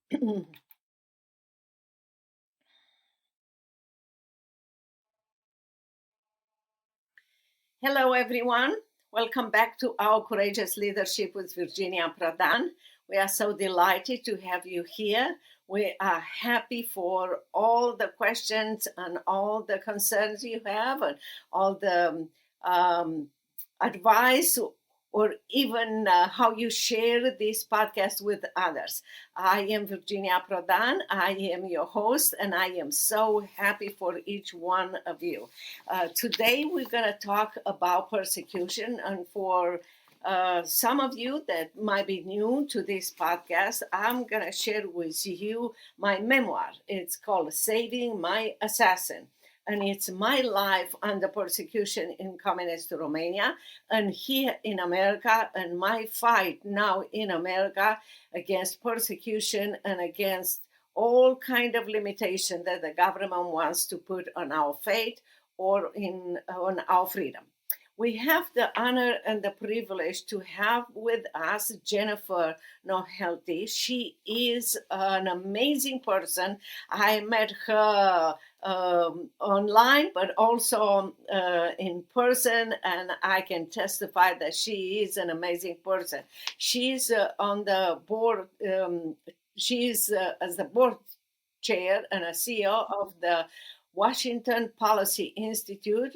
Hello, everyone. Welcome back to our Courageous Leadership with Virginia Prodan. We are so delighted to have you here. We are happy for all the questions and all the concerns you have and all the advice or even how you share this podcast with others. I am Virginia Prodan. I am your host, and I am so happy for each one of you. Today, we're going to talk about persecution, and for some of you that might be new to this podcast, I'm going to share with you my memoir. It's called Saving My Assassin. And it's my life under persecution in communist Romania and here in America, and my fight now in America against persecution and against all kind of limitation that the government wants to put on our faith or on our freedom. We have the honor and the privilege to have with us Jennifer Nohelty. She is an amazing person. I met her online, but also in person, and I can testify that she is an amazing person. She's on the board. She's as the board chair and a CEO of the Washington Policy Institute.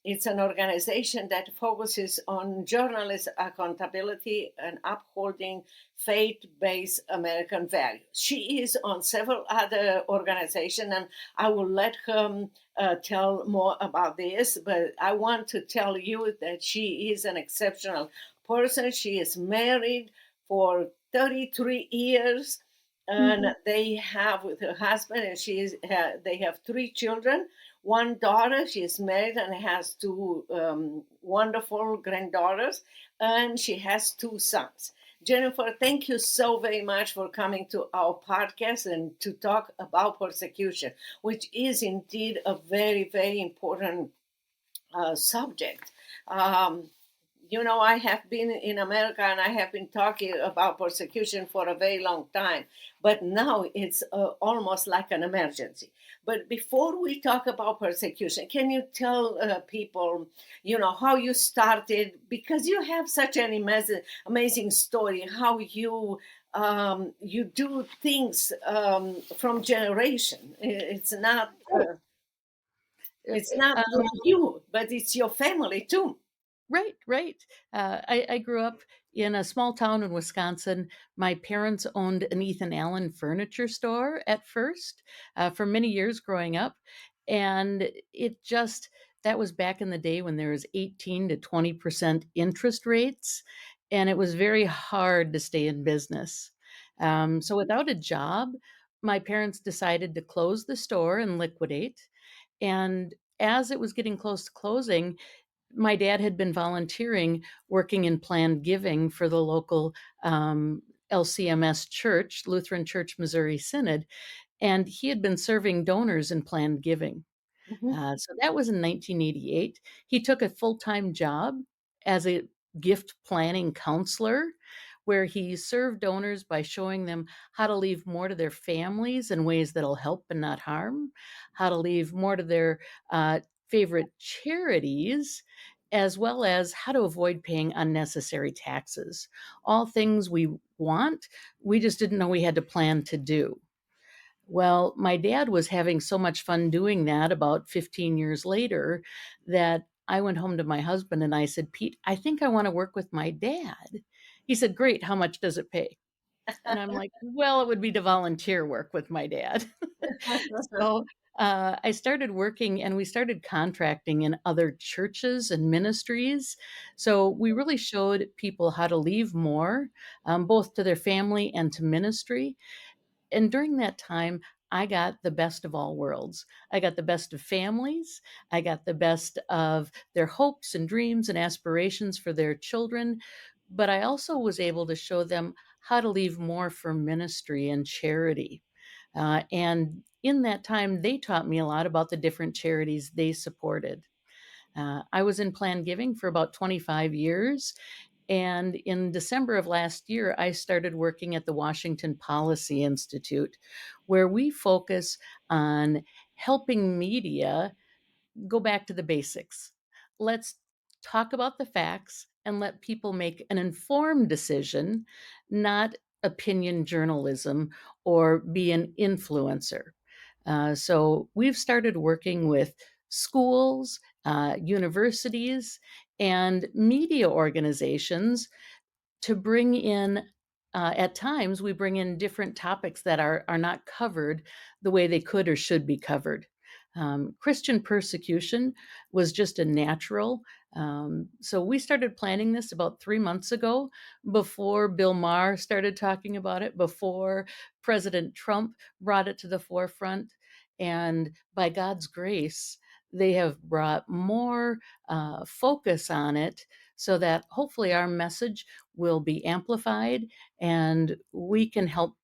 It's an organization that focuses on journalist accountability and upholding faith-based American values. She is on several other organizations, and I will let her tell more about this, but I want to tell you that she is an exceptional person. She is married for 33 years, and they have with her husband, and they have 3 children. One daughter, she is married and has 2 wonderful granddaughters, and she has 2 sons. Jennifer, thank you so very much for coming to our podcast and to talk about persecution, which is indeed a very, very important subject. I have been in America and I have been talking about persecution for a very long time, but now it's almost like an emergency. But before we talk about persecution, can you tell people, how you started? Because you have such an amazing story, how you do things from generation. It's not you, but it's your family too. Right. I grew up in a small town in Wisconsin. My parents owned an Ethan Allen furniture store at first for many years growing up. And that was back in the day when there was 18 to 20% interest rates. And it was very hard to stay in business. So without a job, my parents decided to close the store and liquidate. And as it was getting close to closing, my dad had been volunteering working in planned giving for the local LCMS church, Lutheran Church Missouri Synod, and he had been serving donors in planned giving. So that was in 1988. He took a full-time job as a gift planning counselor, where he served donors by showing them how to leave more to their families in ways that'll help and not harm, how to leave more to their favorite charities, as well as how to avoid paying unnecessary taxes. All things we want, we just didn't know we had to plan to do. Well, my dad was having so much fun doing that about 15 years later that I went home to my husband and I said, Pete, I think I want to work with my dad. He said, great. How much does it pay? And I'm like, well, it would be to volunteer work with my dad. So I started working and we started contracting in other churches and ministries. So we really showed people how to leave more, both to their family and to ministry. And during that time, I got the best of all worlds. I got the best of families. I got the best of their hopes and dreams and aspirations for their children. But I also was able to show them how to leave more for ministry and charity. And in that time, they taught me a lot about the different charities they supported. I was in planned giving for about 25 years. And in December of last year, I started working at the Washington Policy Institute, where we focus on helping media go back to the basics. Let's talk about the facts and let people make an informed decision, not opinion journalism or be an influencer. So we've started working with schools, universities, and media organizations to bring in at times we bring in different topics that are not covered the way they could or should be covered. Christian persecution was just a natural. So we started planning this about 3 months ago, before Bill Maher started talking about it, before President Trump brought it to the forefront. And by God's grace, they have brought more focus on it, so that hopefully our message will be amplified and we can help,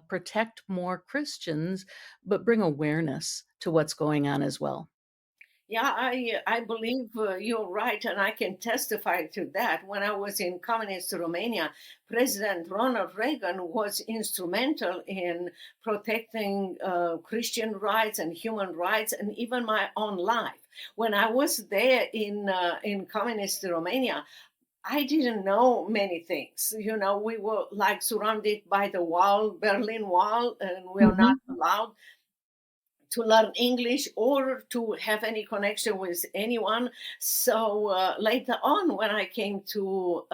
protect more Christians, but bring awareness to what's going on as well. Yeah, I believe you're right, and I can testify to that. When I was in communist Romania, President Ronald Reagan was instrumental in protecting Christian rights and human rights, and even my own life. When I was there in communist Romania, I didn't know many things. We were like surrounded by the wall, Berlin Wall, and we are not Mhm. allowed to learn English or to have any connection with anyone. So later on, when I came to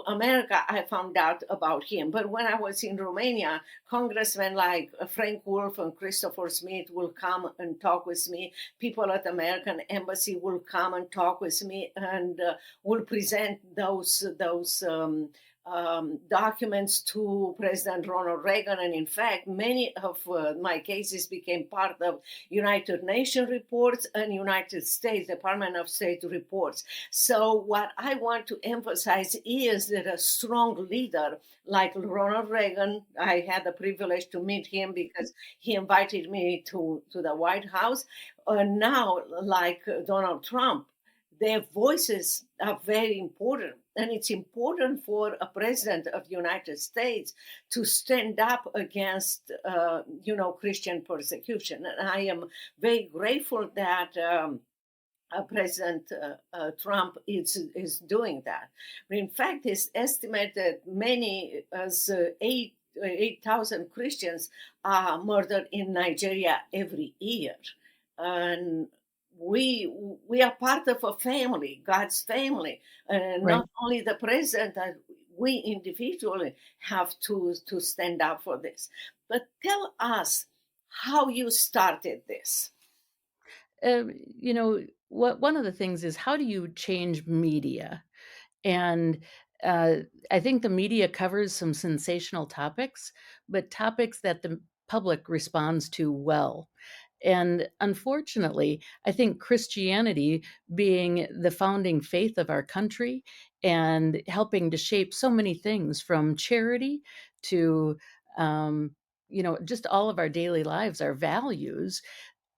America, I found out about him. But when I was in Romania, congressmen like Frank Wolf and Christopher Smith will come and talk with me. People at the American Embassy will come and talk with me and will present those documents to President Ronald Reagan. And in fact, many of my cases became part of United Nations reports and United States Department of State reports. So what I want to emphasize is that a strong leader like Ronald Reagan, I had the privilege to meet him because he invited me to the White House. Now, like Donald Trump, their voices are very important, and it's important for a president of the United States to stand up against Christian persecution. And I am very grateful that President Trump is doing that. In fact, it's estimated many as 8,000 Christians are murdered in Nigeria every year. And we are part of a family, God's family, and Right. not only the president. We individually have to stand up for this. But tell us how you started this. You know, what one of the things is, how do you change media? And uh, I think the media covers some sensational topics, but topics that the public responds to well. And unfortunately, I think Christianity, being the founding faith of our country and helping to shape so many things from charity to, um, just all of our daily lives, our values,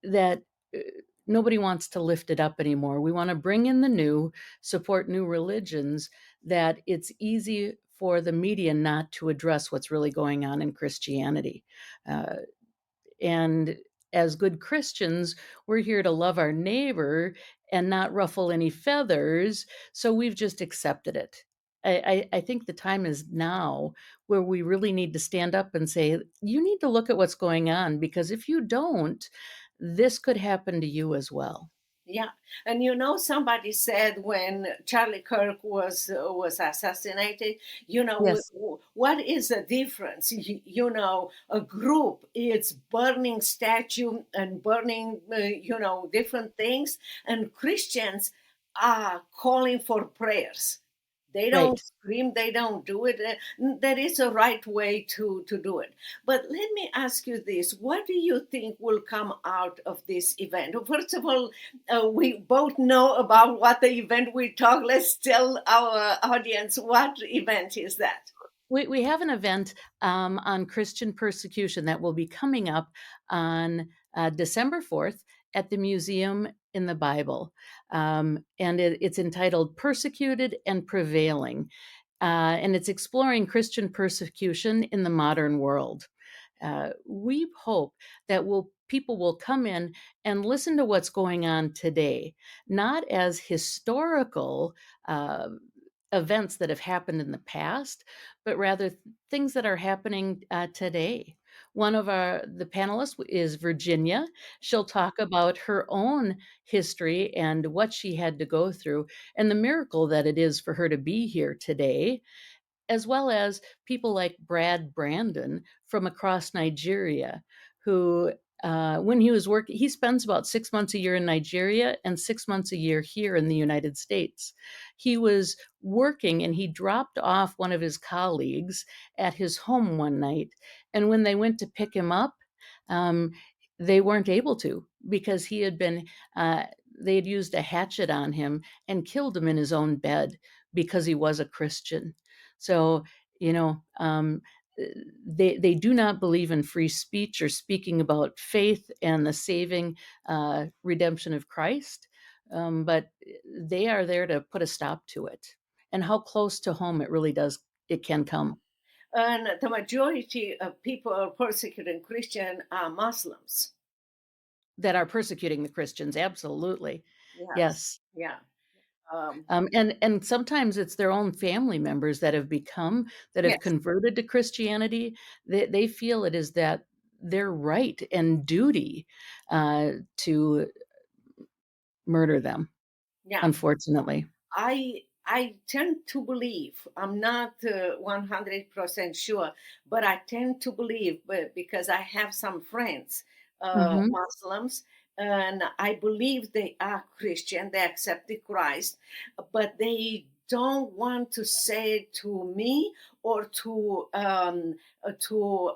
that uh, nobody wants to lift it up anymore. We want to bring in the new, support new religions, that it's easy for the media not to address what's really going on in Christianity. Uh, and as good Christians, we're here to love our neighbor and not ruffle any feathers. So we've just accepted it. I think the time is now where we really need to stand up and say, you need to look at what's going on, because if you don't, this could happen to you as well. Yeah, and somebody said when Charlie Kirk was assassinated, Yes, what is the difference? A group is burning statue and burning, different things, and Christians are calling for prayers. They don't right. scream, they don't do it. There is a right way to do it. But let me ask you this: what do you think will come out of this event? First of all, we both know about what the event we talk. Let's tell our audience what event is that. We have an event on Christian persecution that will be coming up on December 4th at the museum in the Bible, and it's entitled Persecuted and Prevailing. And it's exploring Christian persecution in the modern world. We hope that people will come in and listen to what's going on today, not as historical uh, events that have happened in the past, but rather things that are happening today. One of the panelists is Virginia. She'll talk about her own history and what she had to go through and the miracle that it is for her to be here today, as well as people like Brad Brandon from across Nigeria, who, when he was working, he spends about 6 months a year in Nigeria and 6 months a year here in the United States. He was working and he dropped off one of his colleagues at his home one night. And when they went to pick him up, um, they weren't able to because he had been, uh, they had used a hatchet on him and killed him in his own bed because he was a Christian. So, you know, they do not believe in free speech or speaking about faith and the saving redemption of Christ, but they are there to put a stop to it. And how close to home it can come. And the majority of people persecuting Christian are Muslims. That are persecuting the Christians, absolutely. Yes. Yes. Yeah. Um, And sometimes it's their own family members that have yes. converted to Christianity. They feel it is that their right and duty to murder them, Yeah. unfortunately. I tend to believe, I'm not 100% sure, but I tend to believe, because I have some friends, Mhm. Muslims, and I believe they are Christian, they accepted Christ, but they don't want to say it to me or to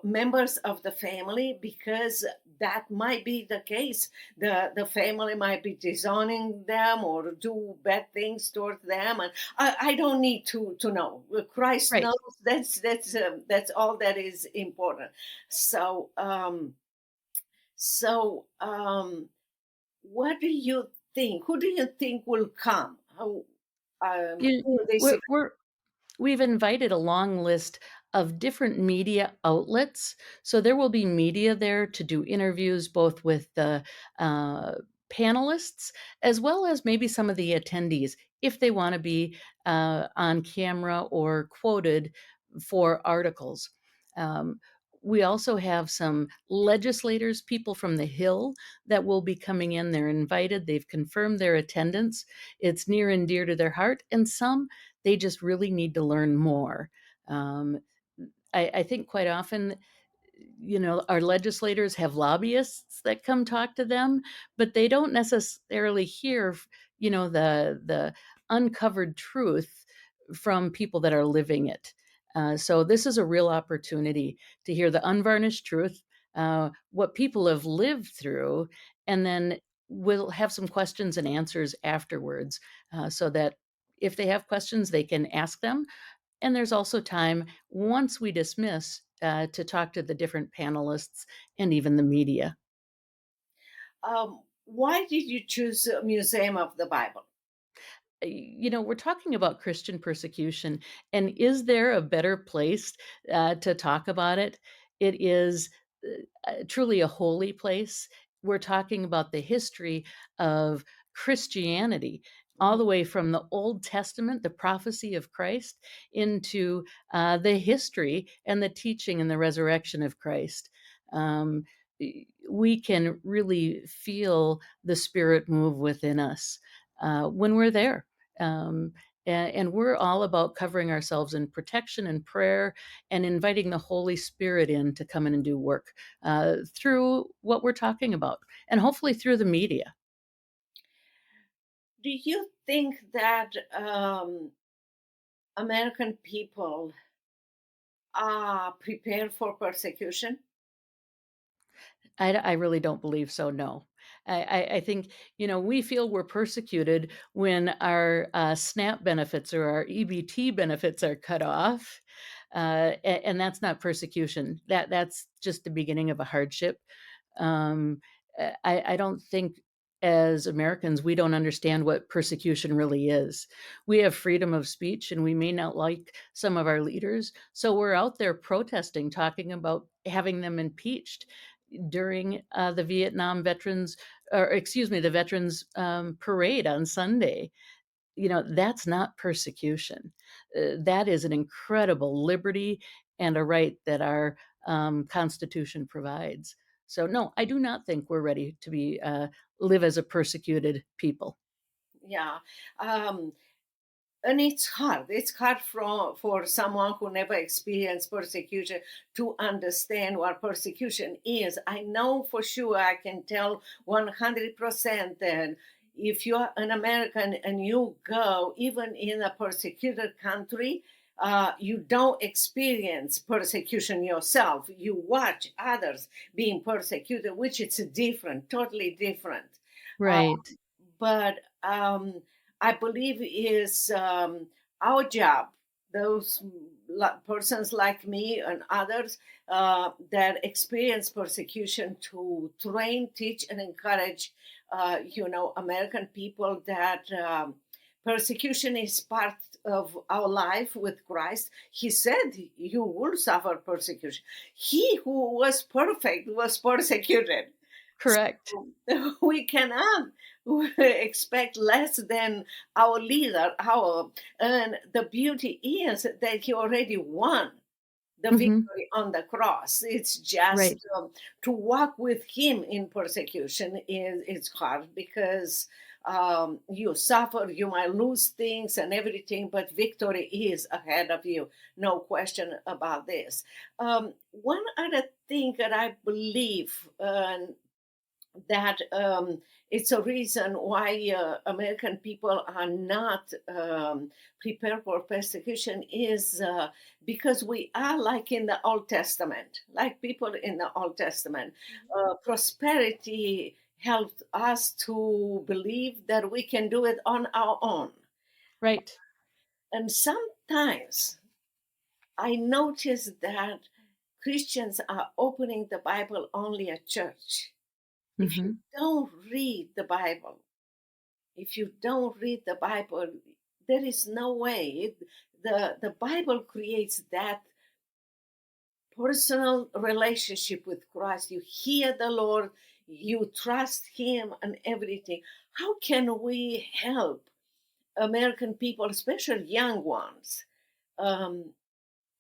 members of the family, because that might be the case. The family might be disowning them or do bad things towards them, and I don't need to know. Christ Right. knows. That's all that is important. So so what do you think? Who do you think will come? You Who they say? we're We've invited a long list of different media outlets. So there will be media there to do interviews both with the uh, panelists as well as maybe some of the attendees if they want to be on camera or quoted for articles. Um, we also have some legislators, people from the Hill, that will be coming in. They're invited, they've confirmed their attendance. It's near and dear to their heart. And some they just really need to learn more. Um, I think quite often, our legislators have lobbyists that come talk to them, but they don't necessarily hear, the uncovered truth from people that are living it. So this is a real opportunity to hear the unvarnished truth, what people have lived through, and then we'll have some questions and answers afterwards, so that if they have questions, they can ask them, and there's also time once we dismiss to talk to the different panelists and even the media. Why did you choose a Museum of the Bible? We're talking about Christian persecution, and is there a better place to talk about it? It is truly a holy place. We're talking about the history of Christianity, all the way from the Old Testament, the prophecy of Christ, into the history and the teaching and the resurrection of Christ. Um, we can really feel the Spirit move within us when we're there. Um, and we're all about covering ourselves in protection and prayer and inviting the Holy Spirit in to come in and do work through what we're talking about and hopefully through the media. Do you think that American people are prepared for persecution? I really don't believe so. No, I think we feel we're persecuted when our SNAP benefits or our EBT benefits are cut off, and that's not persecution. That's just the beginning of a hardship. Um, I don't think. as Americans, we don't understand what persecution really is. We have freedom of speech and we may not like some of our leaders. So we're out there protesting, talking about having them impeached during the Vietnam veterans, or excuse me, the veterans parade on Sunday. That's not persecution. That is an incredible liberty and a right that our Constitution provides. So, no, I do not think we're ready to be live as a persecuted people. Yeah. Um, and it's hard. It's hard for someone who never experienced persecution to understand what persecution is. I know for sure, I can tell 100% that if you're an American and you go even in a persecuted country, you don't experience persecution yourself. You watch others being persecuted, which is different, totally different. Uh, Right. but I believe is our job, those persons like me and others that experience persecution, to train, teach, and encourage, American people that persecution is part of our life with Christ. He said, "You will suffer persecution." He who was perfect was persecuted. Correct. We cannot expect less than our leader. And the beauty is that he already won the Hmm. victory on the cross. It's just Right. to walk with him in persecution is it's hard, because you suffer, you might lose things and everything, but victory is ahead of you. No question about this. One other thing that I believe, that it's a reason why American people are not prepared for persecution is because we are like in the Old Testament, like people in the Old Testament. Prosperity helped us to believe that we can do it on our own. Right. And sometimes I notice that Christians are opening the Bible only at church. If you Hmm. don't read the Bible, if you don't read the Bible, there is no way. The Bible creates that personal relationship with Christ. You hear the Lord, you trust Him and everything. How can we help American people, especially young ones, um,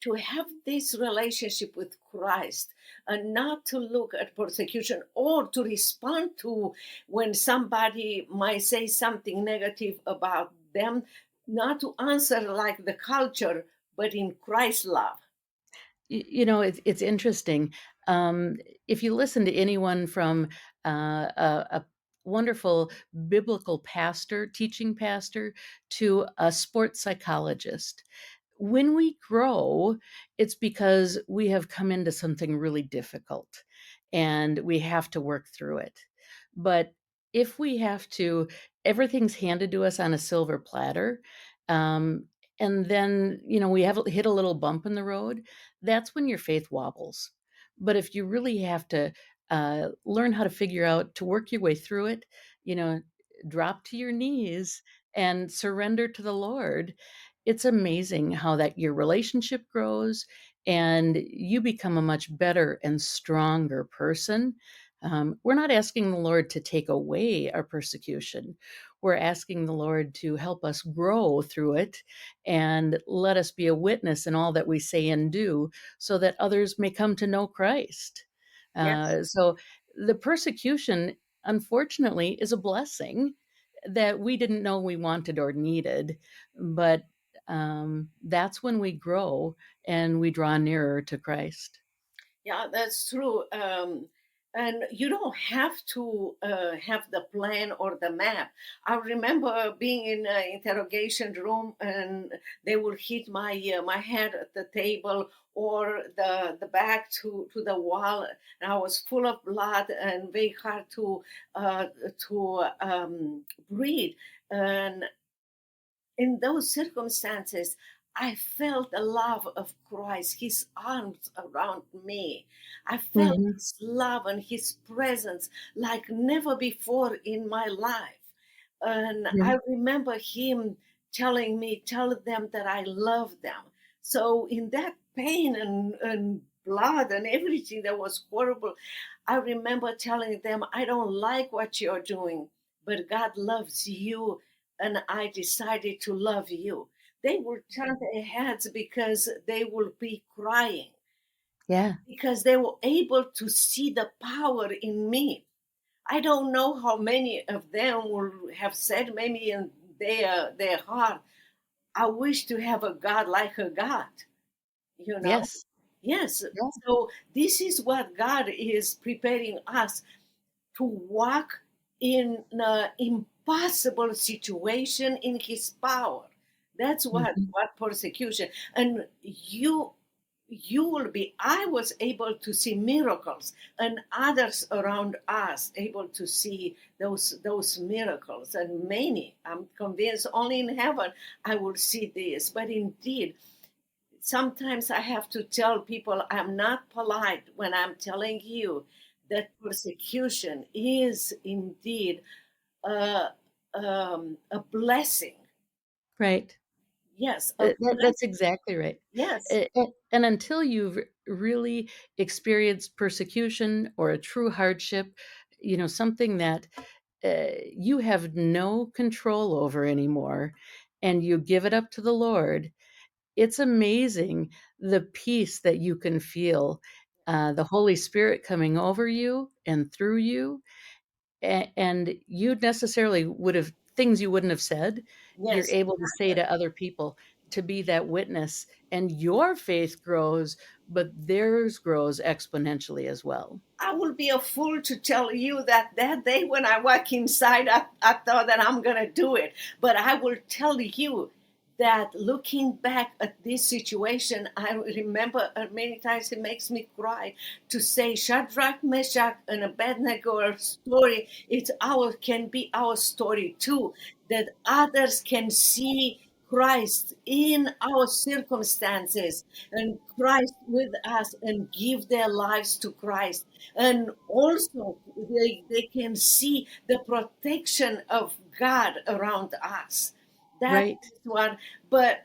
to have this relationship with Christ, and not to look at persecution or to respond to when somebody might say something negative about them, not to answer like the culture, but in Christ's love. It's interesting. Um, if you listen to anyone from a wonderful biblical pastor, teaching pastor, to a sports psychologist, when we grow, it's because we have come into something really difficult and we have to work through it. But if we have to, everything's handed to us on a silver platter. Um, and then, we have hit a little bump in the road, that's when your faith wobbles. But if you really have to learn how to figure out to work your way through it, you know, drop to your knees and surrender to the Lord, it's amazing how that your relationship grows and you become a much better and stronger person. We're not asking the Lord to take away our persecution. We're asking the Lord to help us grow through it and let us be a witness in all that we say and do so that others may come to know Christ. Yes. So the persecution, unfortunately, is a blessing that we didn't know we wanted or needed, but that's when we grow and we draw nearer to Christ. Yeah, that's true. And you don't have to have the plan or the map. I remember being in an interrogation room, and they would hit my head at the table or the back to the wall, and I was full of blood and very hard uh, to breathe. And in those circumstances, I felt the love of Christ, his arms around me. I felt Mhm. his love and his presence like never before in my life. And I Right. remember him telling me, tell them that I love them. So in that pain and blood and everything that was horrible, I remember telling them, I don't like what you're doing, but God loves you, and I decided to love you. They will turn their heads because they will be crying, Yeah. because they were able to see the power in me. I don't know how many of them will have said, maybe in their heart, I wish to have a God like a God, you know? Yes. Yes. Yeah. So this is what God is preparing us to walk in an impossible situation in his power. That's Mhm. what persecution. And you will be, I was able to see miracles, and others around us able to see those miracles, and many, I'm convinced, only in heaven I will see this. But indeed, sometimes I have to tell people I'm not polite when I'm telling you that persecution is indeed a, a blessing. Right. Yes, a That's blessing. exactly right. Yes, And until you've really experienced persecution or a true hardship, something that you have no control over anymore, and you give it up to the Lord, it's amazing the peace that you can feel, the Holy Spirit coming over you and through you, and you necessarily would have things you wouldn't have said, you're yes. able to say to other people to be that witness, and your faith grows, but theirs grows exponentially as well. I will be a fool to tell you that that day when I walk inside, I thought that I'm going to do it. But I will tell you that looking back at this situation, I remember many times it makes me cry to say Shadrach, Meshach, and Abednego story. It's our can be our story too, that others can see Christ in our circumstances and Christ with us and give their lives to Christ. And also, they can see the protection of God around us. That Right. is what, but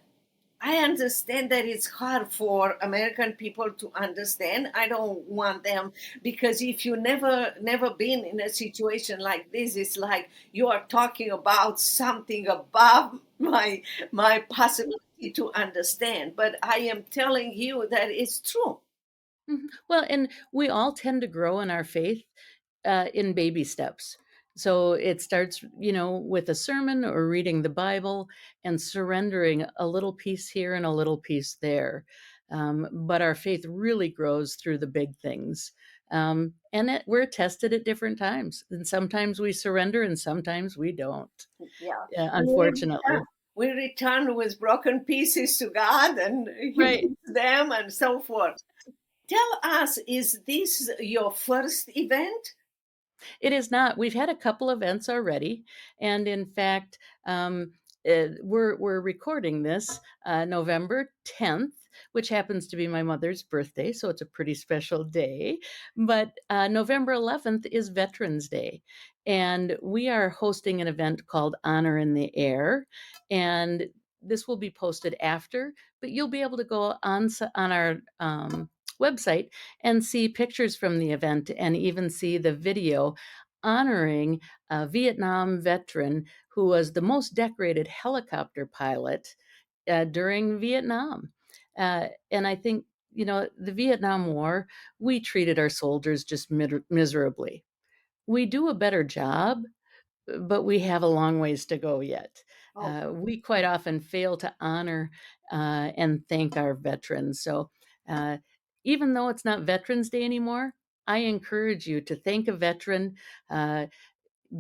I understand that it's hard for American people to understand. I don't want them, because if you never been in a situation like this, it's like you are talking about something above my possibility to understand. But I am telling you that it's true. Well, and we all tend to grow in our faith in baby steps. So it starts, with a sermon or reading the Bible and surrendering a little piece here and a little piece there. But our faith really grows through the big things. We're tested at different times. And sometimes we surrender and sometimes we don't, Yeah. And unfortunately. we return with broken pieces to God, and He Right. brings them and so forth. Tell us, is this your first event? It is not. We've had a couple events already, and in fact, we're recording this November 10th, which happens to be my mother's birthday, so it's a pretty special day. But November 11th is Veterans Day, and we are hosting an event called Honor in the Air, and this will be posted after, but you'll be able to go on our website and see pictures from the event and even see the video honoring a Vietnam veteran who was the most decorated helicopter pilot during Vietnam. And I think, the Vietnam War, we treated our soldiers just miserably. We do a better job, but we have a long ways to go yet. Oh, We quite often fail to honor and thank our veterans. So uh, even though it's not Veterans Day anymore, I encourage you to thank a veteran,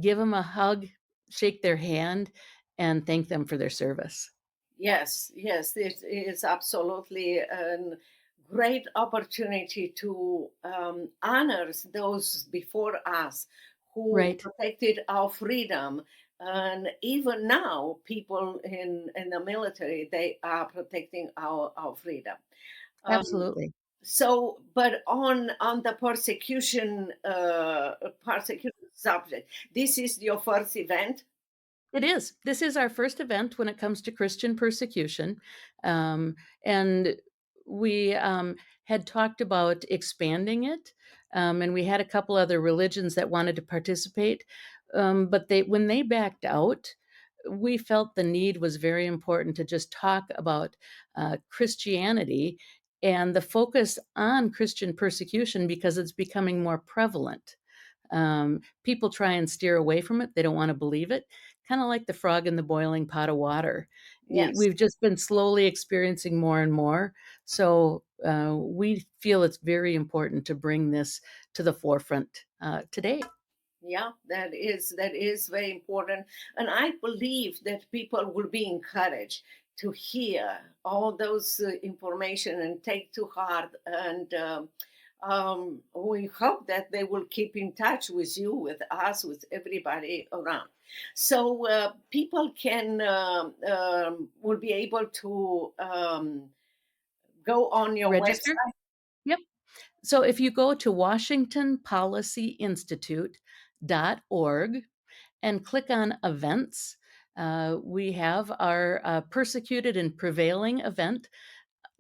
give them a hug, shake their hand, and thank them for their service. yes, yes, it is absolutely a great opportunity to honor those before us who Right. protected our freedom. And even now, people in the military, they are protecting our freedom. Um, Absolutely. so, but on the persecution subject, this is your first event. It is. This is our first event when it comes to Christian persecution. And we had talked about expanding it. And we had a couple other religions that wanted to participate. But when they backed out, we felt the need was very important to just talk about Christianity and the focus on Christian persecution because it's becoming more prevalent. People try and steer away from it. They don't want to believe it. Kind of like the frog in the boiling pot of water. Yes. We've just been slowly experiencing more and more. So we feel it's very important to bring this to the forefront today. Yeah, that is very important, and I believe that people will be encouraged to hear all those information and take to heart. And we hope that they will keep in touch with you, with us, with everybody around. So people can will be able to go on your Register? website. Yep. So if you go to washingtonpolicyinstitute.org and click on events, we have our Persecuted and Prevailing event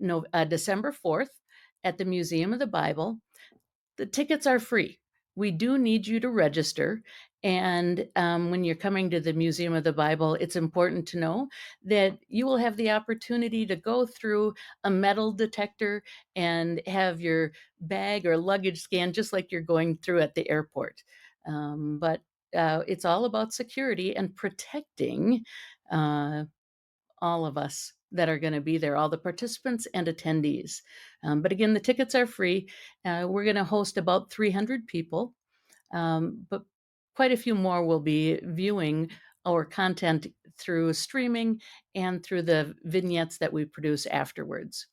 no, December 4th at the Museum of the Bible. The tickets are free. We do need you to register. And when you're coming to the Museum of the Bible, it's important to know that you will have the opportunity to go through a metal detector and have your bag or luggage scanned just like you're going through at the airport. But it's all about security and protecting uh, all of us that are going to be there, all the participants and attendees. But again, the tickets are free. We're going to host about 300 people, but quite a few more will be viewing our content through streaming and through the vignettes that we produce afterwards.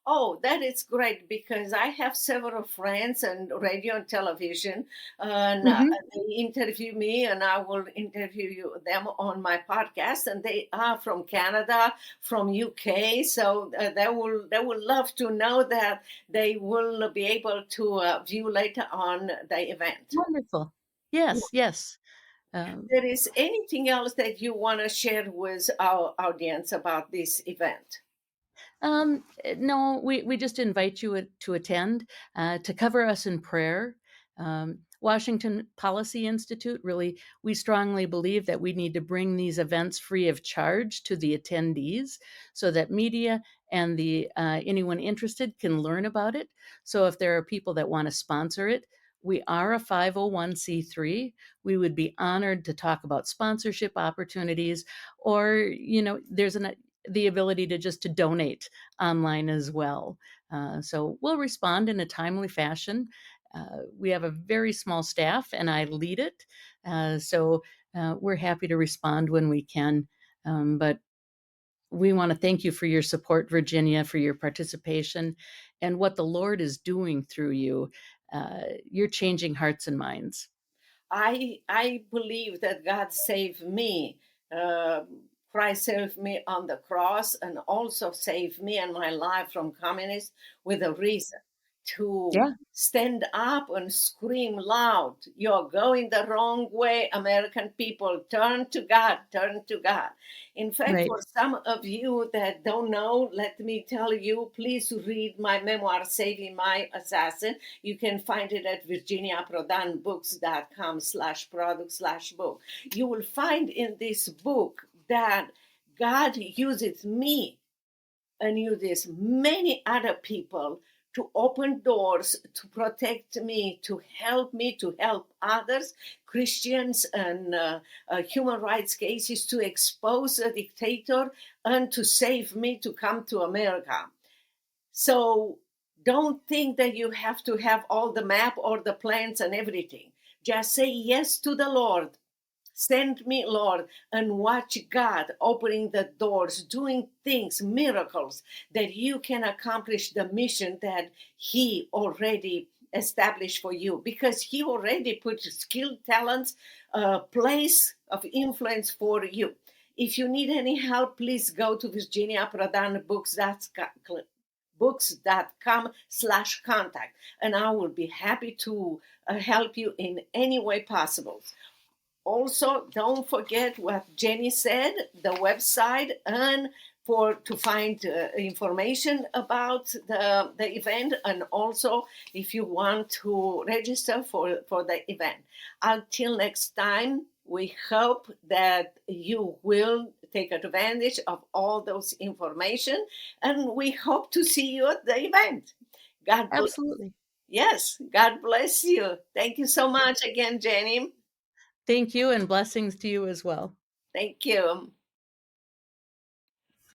Oh, that is great because I have several friends and radio and television, and Mhm. they interview me, and I will interview them on my podcast. And they are from Canada, from UK, so they will love to know that they will be able to view later on the event. Wonderful. Yes, yes. Um, There is anything else that you want to share with our audience about this event? no, we just invite you to attend, to cover us in prayer. Washington Policy Institute, really, we strongly believe that we need to bring these events free of charge to the attendees so that media and anyone interested can learn about it. So if there are people that want to sponsor it, we are a 501c3. We would be honored to talk about sponsorship opportunities, or there's the ability to donate online as well. So we'll respond in a timely fashion. We have a very small staff, and I lead it. So we're happy to respond when we can. But we want to thank you for your support, Virginia, for your participation and what the Lord is doing through you. You're changing hearts and minds. I believe that God saved me. Uh, Christ saved me on the cross and also saved me and my life from communists with a reason to Yeah, stand up and scream loud. You're going the wrong way, American people. Turn to God, turn to God. In fact, right. for some of you that don't know, let me tell you, please read my memoir, Saving My Assassin. You can find it at virginiaprodanbooks.com/product/book. You will find in this book that God uses me and uses many other people to open doors, to protect me, to help others, Christians, and human rights cases, to expose a dictator and to save me to come to America. So don't think that you have to have all the map or the plans and everything. Just say yes to the Lord. Send me, Lord, and watch God opening the doors, doing things, miracles, that you can accomplish the mission that He already establish for you, because he already put skill, talents, place of influence for you. If you need any help, please go to Virginia Prodan books.com/contact, and I will be happy to help you in any way possible. Also, don't forget what Jenny said, the website, and for to find information about the event, and also if you want to register for the event. Until next time, we hope that you will take advantage of all those information, and we hope to see you at the event. God bless. Absolutely. Yes, God bless you. Thank you so much again, Jenny. Thank you, and blessings to you as well. Thank you.